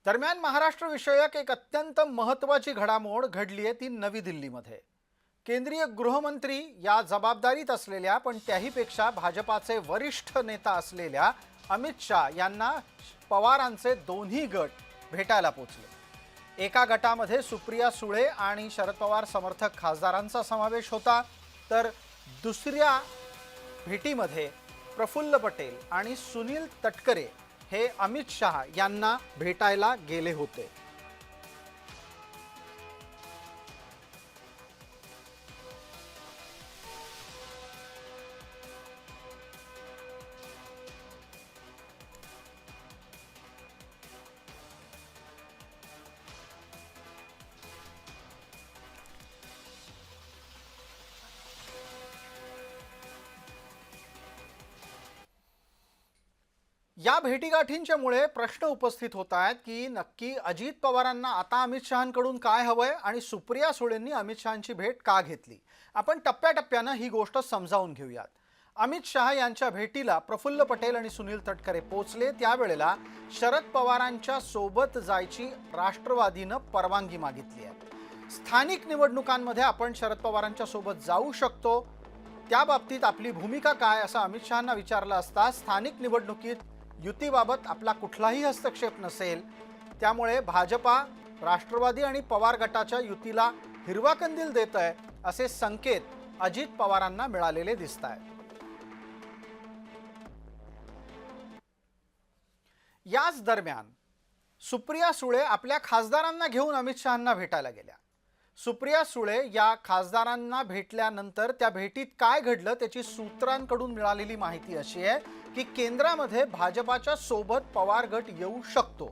दरम्यान महाराष्ट्र विषयक एक अत्यंत महत्त्वाची घडामोड घडली आहे ती नवी दिल्लीमध्ये। केंद्रीय गृहमंत्री या जबाबदारीत असलेल्या पण त्याहीपेक्षा भाजपाचे वरिष्ठ नेता असलेल्या अमित शाह यांना पवारांचे दोन्ही गट भेटायला पोहोचले। एका गटामध्ये सुप्रिया सुळे आणि शरद पवार समर्थक खासदारांचा समावेश होता, तर दुसऱ्या भेटीमध्ये प्रफुल्ल पटेल आणि सुनील तटकरे हे अमित शाह यांना भेटायला गेले होते। या भेटीगाठींच्यामुळे प्रश्न उपस्थित होत आहेत की नक्की अजित पवारांना आता अमित शहांकडून काय हवंय आणि सुप्रिया सुळेंनी अमित शहांची भेट का घेतली। आपण टप्प्याटप्प्याने ही गोष्ट समजावून घेऊयात। अमित शहा यांच्या भेटीला प्रफुल्ल पटेल आणि सुनील तटकरे पोहोचले, त्यावेळेला शरद पवारांच्या सोबत जायची राष्ट्रवादीनं परवानगी मागितली आहे। स्थानिक निवडणुकांमध्ये आपण शरद पवारांच्या सोबत जाऊ शकतो, त्या बाबतीत आपली भूमिका काय असं अमित शहांना विचारलं असता स्थानिक निवडणुकीत युतीबाबत आपला कुठलाही हस्तक्षेप नसेल, त्यामुळे भाजपा राष्ट्रवादी आणि पवार गटाच्या युतीला हिरवा कंदील देत आहे असे संकेत अजित पवारांना मिळालेले दिसत आहेत। याच दरम्यान सुप्रिया सुळे आपल्या खासदारांना घेऊन अमित शहांना भेटायला गेल्या। सुप्रिया सुळे या खासदारांना भेटल्यानंतर त्या भेटीत काय घडलं त्याची सूत्रांकडून मिळालेली माहिती अशी आहे की केंद्रामध्ये भाजपाच्या सोबत पवार गट येऊ शकतो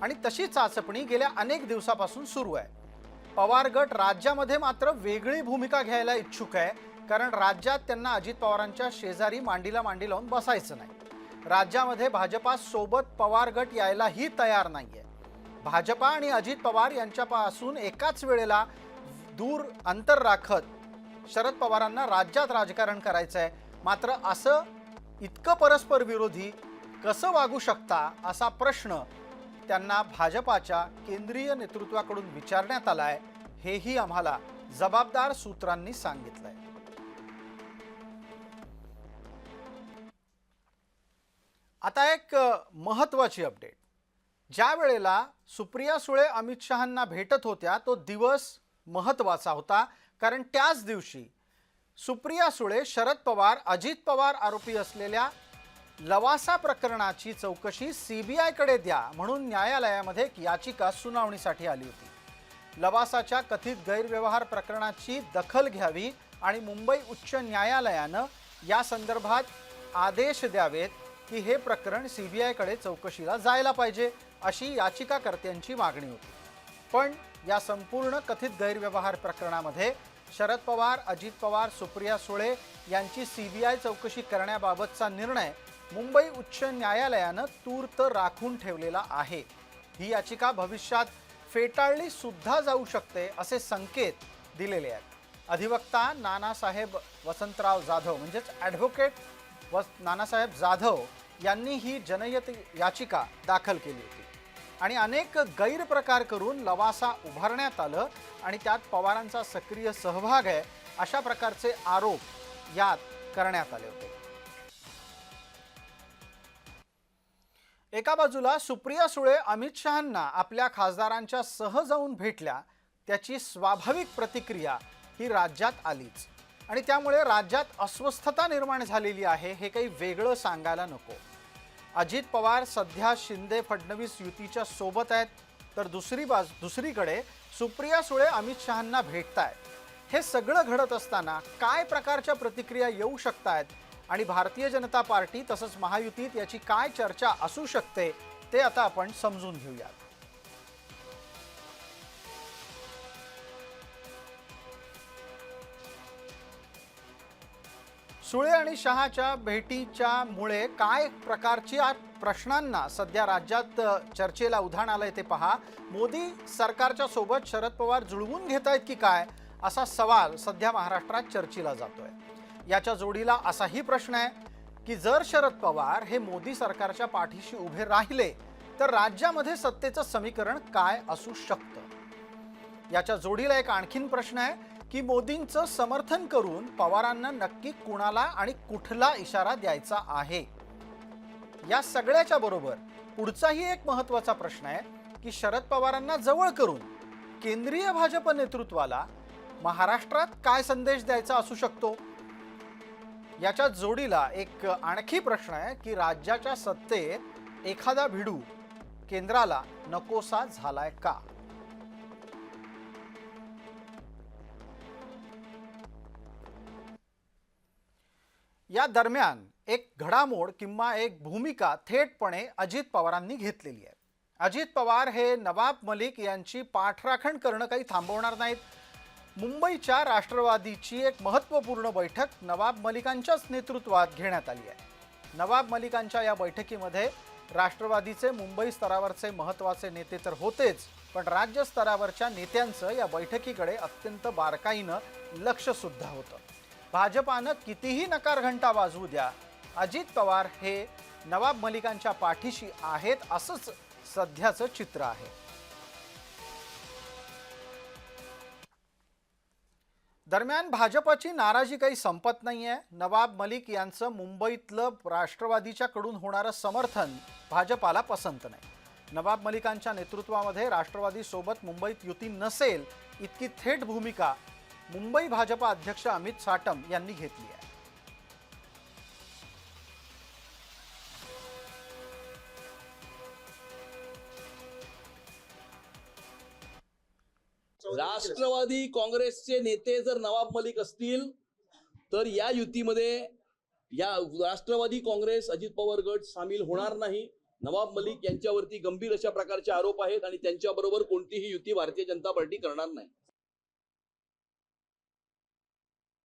आणि तशी चाचपणी गेल्या अनेक दिवसापासून सुरू आहे। पवार गट राज्यामध्ये मात्र वेगळी भूमिका घ्यायला इच्छुक आहे, कारण राज्यात त्यांना अजित पवारांच्या शेजारी मांडीला मांडी लावून बसायचं नाही। राज्यामध्ये भाजपा सोबत पवार गट यायलाही तयार नाहीये। भाजपा आणि अजित पवार यांच्यापासून एकाच वेळेला दूर अंतर राखत शरद पवारांना राज्यात राजकारण करायचं आहे, मात्र असं इतकं परस्पर विरोधी कसं वागू शकता असा प्रश्न त्यांना भाजपाच्या केंद्रीय नेतृत्वाकडून विचारण्यात आलाय, हेही आम्हाला जबाबदार सूत्रांनी सांगितलंय। आता एक महत्त्वाची अपडेट। ज्या वेळेला सुप्रिया सुळे अमित शहांना भेटत होत्या तो दिवस महत्त्वाचा होता, कारण त्याच दिवशी सुप्रिया सुळे शरद पवार अजित पवार आरोपी असलेल्या लवासा प्रकरणाची चौकशी सीबीआय कडे द्या म्हणून न्यायालयामध्ये एक याचिका सुनावणीसाठी आली होती। लवासाच्या कथित गैरव्यवहार प्रकरणाची दखल घ्यावी आणि मुंबई उच्च न्यायालयानं या संदर्भात आदेश द्यावेत की हे प्रकरण सीबीआय कडे चौकशीला जायला पाहिजे अशी याचिकाकर्त्यांची मागणी होती। पण या संपूर्ण कथित गैरव्यवहार प्रकरणामध्ये शरद पवार, अजित पवार, सुप्रिया सुळे यांची सीबीआय चौकशी करण्याबाबतचा निर्णय मुंबई उच्च न्यायालयानं तूर्त राखून ठेवलेला आहे। ही याचिका भविष्यात फेटाळली सुद्धा जाऊ शकते असे संकेत दिलेले आहेत। अधिवक्ता नानासाहेब वसंतराव जाधव म्हणजेच ॲडव्होकेट नानासाहेब जाधव यांनी ही जनहित याचिका दाखल केली होती आणि अनेक गैरप्रकार करून लवासा उभारण्यात आलं आणि त्यात पवारांचा सक्रिय सहभाग आहे अशा प्रकारचे आरोप यात करण्यात आले होते। एका बाजूला सुप्रिया सुळे अमित शहांना आपल्या खासदारांच्या सह जाऊन भेटल्या, त्याची स्वाभाविक प्रतिक्रिया ही राज्यात आलीच आणि त्यामुळे राज्यात अस्वस्थता निर्माण झालेली आहे, हे काही वेगळं सांगायला नको। अजित पवार सध्या शिंदे फडणवीस युतीच्या सोबत आहेत, तर दुसरीकडे सुप्रिया सुळे अमित शहांना भेटतायत। हे सगळं घडत असताना काय प्रकारच्या प्रतिक्रिया येऊ शकतात आणि भारतीय जनता पार्टी तसंच महायुतीत याची काय चर्चा असू शकते ते आता आपण समजून घेऊयात। सुळे आणि शहाच्या भेटीच्या मुळे काय प्रकारच्या प्रश्नांना सध्या राज्यात चर्चेला उधाण आलंय ते पहा। मोदी सरकारच्या सोबत शरद पवार जुळवून घेत आहेत की काय असा सवाल सध्या महाराष्ट्रात चर्चेला जातोय। याच्या जोडीला असाही प्रश्न आहे की जर शरद पवार हे मोदी सरकारच्या पाठीशी उभे राहिले तर राज्यामध्ये सत्तेचं समीकरण काय असू शकतं? याच्या जोडीला एक आणखीन प्रश्न आहे की मोदींचं समर्थन करून पवारांना नक्की कुणाला आणि कुठला इशारा द्यायचा आहे? या सगळ्याच्या बरोबर पुढचाही एक महत्त्वाचा प्रश्न आहे की शरद पवारांना जवळ करून केंद्रीय भाजप नेतृत्वाला महाराष्ट्रात काय संदेश द्यायचा असू शकतो? याच्या जोडीला एक आणखी प्रश्न आहे की राज्याच्या सत्तेत एखादा भिडू केंद्राला नकोसा झालाय का? या दरम्यान एक घडामोड किंवा एक भूमिका थेटपणे अजित पवारांनी घेतलेली आहे. अजित पवार हे नवाब मलिक यांची पाठराखण करणं काही थांबवणार नाहीत. मुंबईच्या राष्ट्रवादीची एक महत्त्वपूर्ण बैठक नवाब मलिकांच्याच नेतृत्वात घेण्यात आली आहे. नवाब मलिकांच्या या बैठकीमध्ये राष्ट्रवादीचे मुंबई स्तरावरचे महत्त्वाचे नेते तर होतेच, पण राज्य स्तरावरच्या नेत्यांचं या बैठकीकडे अत्यंत बारकाईनं लक्ष सुद्धा होतं. भाजपानं कितीही नकार घंटा वाजवू द्या, अजित पवार हे नवाब मलिकांच्या पाठीशी आहेत असंच सध्याचं चित्र आहे. दरम्यान भाजपाची नाराजी काही संपत नाहीये. नवाब मलिक यांचं मुंबईतलं राष्ट्रवादीच्याकडून होणारं समर्थन भाजपाला पसंत नाही. नवाब मलिकांच्या नेतृत्वामध्ये राष्ट्रवादी सोबत मुंबईत युती नसेल इतकी थेट भूमिका मुंबई भाजपा अध्यक्ष अमित साटम यांनी घेतली आहे. राष्ट्रवादी काँग्रेसचे नेते जर नवाब मलिक असतील तर या युतीमध्ये या राष्ट्रवादी काँग्रेस अजित पवार गट सामील होणार नाही. नवाब मलिक यांच्यावरती गंभीर अशा प्रकारचे आरोप आहेत आणि त्यांच्याबरोबर कोणतीही युती भारतीय जनता पार्टी करणार नाही.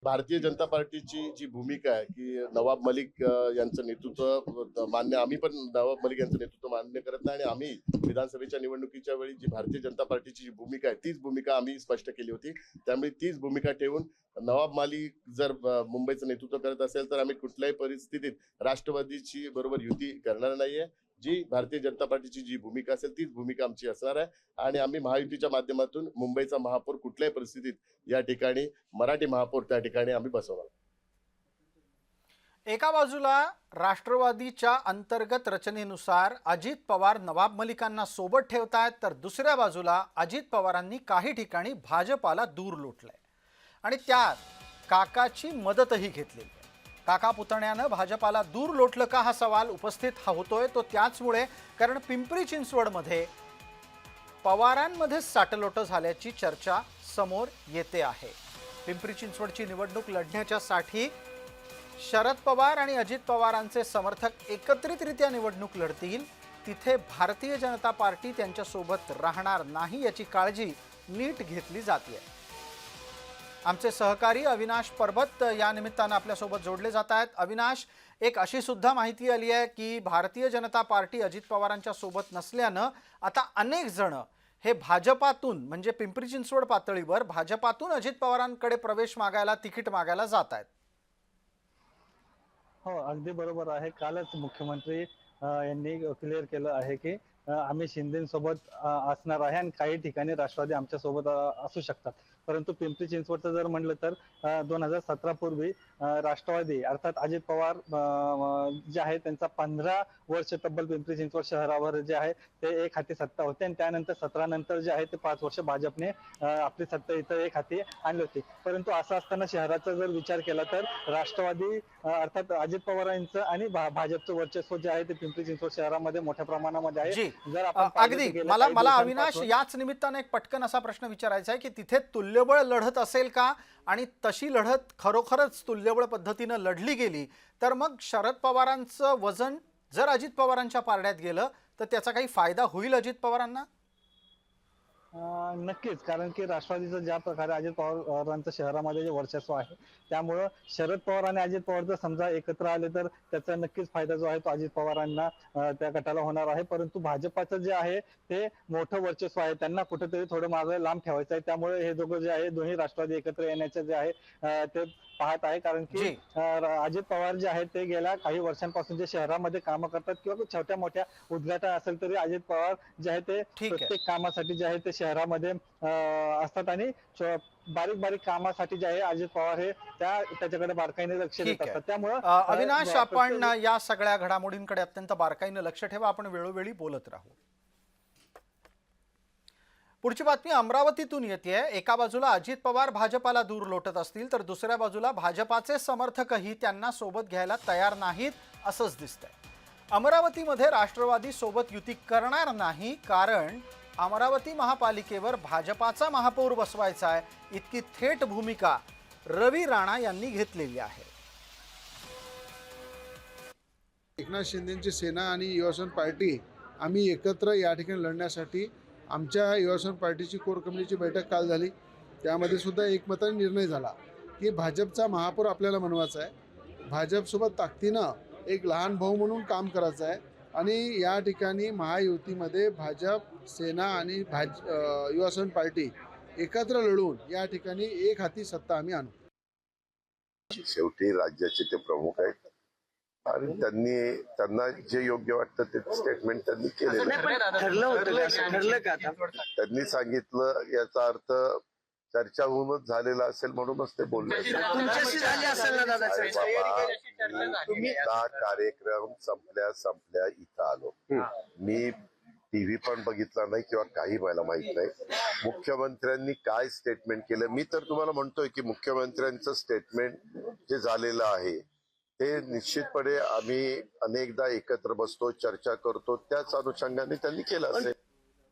भारतीय जनता पार्टीची जी भूमिका आहे की नवाब मलिक यांचं नेतृत्व मान्य, आम्ही पण नवाब मलिक यांचं नेतृत्व मान्य करत नाही आणि आम्ही विधानसभेच्या निवडणुकीच्या वेळी जी भारतीय जनता पार्टीची जी भूमिका आहे तीच भूमिका आम्ही स्पष्ट केली होती. त्यामुळे तीच भूमिका ठेवून नवाब मलिक जर मुंबईचं नेतृत्व करत असेल तर आम्ही कुठल्याही परिस्थितीत राष्ट्रवादीची बरोबर युती करणार नाहीये. जी भारतीय जनता पार्टीची जी भूमिका असेल तीच भूमिका आमची असणार आहे आणि आम्ही महायुतीच्या माध्यमातून मुंबईचा महापौर कुठल्याही परिस्थितीत या ठिकाणी मराठी महापौर त्या ठिकाणी आम्ही बसवणार. एका बाजूला राष्ट्रवादीच्या अंतर्गत रचनेनुसार अजित पवार नवाब मलिकांना सोबत ठेवतायत, तर दुसऱ्या बाजूला अजित पवारांनी काही ठिकाणी भाजपाला दूर लोटलंय आणि त्यात काकाची मदतही घेतलेली. काका पुतण्यानं भाजपाला दूर लोटलं का हा सवाल उपस्थित होतोय तो त्याचमुळे कारण पिंपरी चिंचवडमध्ये पवारांमध्ये साटलोट झाल्याची चर्चा समोर येते आहे. पिंपरी चिंचवडची निवडणूक लढण्याच्यासाठी शरद पवार आणि अजित पवारांचे समर्थक एकत्रितरित्या निवडणूक लढतील. तिथे भारतीय जनता पार्टी त्यांच्यासोबत राहणार नाही याची काळजी नीट घेतली जाते. आमचे सहकारी अविनाश परबत या निमित्तानं आपल्यासोबत जोडले जात आहेत. अविनाश, एक अशी सुद्धा माहिती आली आहे की भारतीय जनता पार्टी अजित पवारांच्या सोबत नसल्यानं आता अनेक जण हे भाजपातून म्हणजे पिंपरी चिंचवड पातळीवर भाजपातून अजित पवारांकडे प्रवेश मागायला, तिकीट मागायला जात आहेत. हो, अगदी बरोबर आहे. कालच मुख्यमंत्री यांनी क्लिअर केलं आहे की आम्ही शिंदेसोबत असणार आहे आणि काही ठिकाणी राष्ट्रवादी आमच्या सोबत असू शकतात. परंतु पिंपरी चिंचवडचं जर म्हटलं तर 2017 पूर्वी राष्ट्रवादी अर्थात अजित पवार जे आहे त्यांचा 15 वर्ष तब्बल पिंपरी चिंचवड शहरावर जे आहे ते एक हाती सत्ता होते आणि त्यानंतर 17 नंतर जे आहे ते 5 वर्ष भाजपने आपली सत्ता इथं एक हाती आणली होती. परंतु असं असताना शहराचा जर विचार केला तर राष्ट्रवादी अर्थात अजित पवारांचं आणि भाजपचं वर्चस्व जे आहे ते पिंपरी चिंचवड शहरामध्ये मोठ्या प्रमाणामध्ये आहे. जर आपण अगदी मला अविनाश याच निमित्ताने एक पटकन असा प्रश्न विचारायचा आहे की तिथे तुल्यबळ लढत असेल का आणि तशी लढत खरोखरच तुल्यबळ पद्धतीनं लढली गेली तर मग शरद पवारांचं वजन जर अजित पवारांच्या पारड्यात गेलं तर त्याचा काही फायदा होईल अजित पवारांना? नक्कीच, कारण की राष्ट्रवादीचं ज्या प्रकारे अजित पवारांचं शहरामध्ये जे वर्चस्व आहे, त्यामुळं शरद पवार आणि अजित पवार जर समजा एकत्र आले तर त्याचा नक्कीच फायदा जो आहे तो अजित पवारांना त्या गटाला होणार आहे. परंतु भाजपाचं जे आहे ते मोठं वर्चस्व आहे, त्यांना कुठेतरी थोडं मागे लांब ठेवायचं आहे. त्यामुळे हे दोघं जे आहे दोन्ही राष्ट्रवादी एकत्र येण्याचे जे आहे ते पाहत आहे. कारण की जी. अजित पवार जे आहेत ते गेल्या काही वर्षांपासून जे शहरामध्ये कामं करतात किंवा छोट्या मोठ्या उद्घाटन असेल तरी अजित पवार जे आहे ते ठीक आहे. प्रत्येक कामासाठी जे आहे ते शहरामध्ये असतात आणि बारीक बारीक कामासाठी जे आहे अजित पवार हे त्याच्याकडे बारकाईने लक्ष देत ठीक आहे. असतात. त्यामुळं अविनाश, आपण प्रत्येक- या सगळ्या घडामोडींकडे अत्यंत बारकाईने लक्ष ठेवा. आपण वेळोवेळी बोलत राहू. पुढची बातमी अमरावतीतून येते. एका बाजूला अजित पवार भाजपाला दूर लोटत असतील तर दुसऱ्या बाजूला भाजपाचे समर्थकही त्यांना सोबत घ्यायला तयार नाहीत असंच दिसतंय. अमरावतीमध्ये राष्ट्रवादी सोबत युती करणार नाही, कारण अमरावती महापालिकेवर भाजपाचा महापौर बसवायचा आहे, इतकी थेट भूमिका रवी राणा यांनी घेतलेली आहे. एकनाथ शिंदेची सेना आणि युवासेना पार्टी आम्ही एकत्र या ठिकाणी लढण्यासाठी आमच्या युवासेना पार्टीची कोर कमिटीची बैठक काल झाली. त्यामध्ये सुद्धा एकमताने निर्णय झाला की भाजपचा महापौर आपल्याला बनवायचा आहे, भाजपसोबत ताकदीनं एक लहान भाऊ म्हणून काम करायचं आहे आणि या ठिकाणी महायुतीमध्ये भाजप सेना आणि युवासेना पार्टी एकत्र लढून या ठिकाणी एक हाती सत्ता आम्ही आणू. शेवटी राज्याचे ते प्रमुख आहेत आणि त्यांना जे योग्य वाटतं ते स्टेटमेंट त्यांनी केलेलं आहे. त्यांनी सांगितलं याचा अर्थ चर्चा होऊनच झालेला असेल म्हणूनच ते बोलले. कार्यक्रम संपल्या इथं आलो मी. टीव्ही पण बघितला नाही किंवा काही मला माहित नाही. मुख्यमंत्र्यांनी काय स्टेटमेंट केलं, मी तर तुम्हाला म्हणतोय की मुख्यमंत्र्यांचं स्टेटमेंट जे झालेलं आहे ते निश्चितपणे आम्ही अनेकदा एकत्र बसतो, चर्चा करतो, त्याच अनुषंगाने त्यांनी केलं असेल.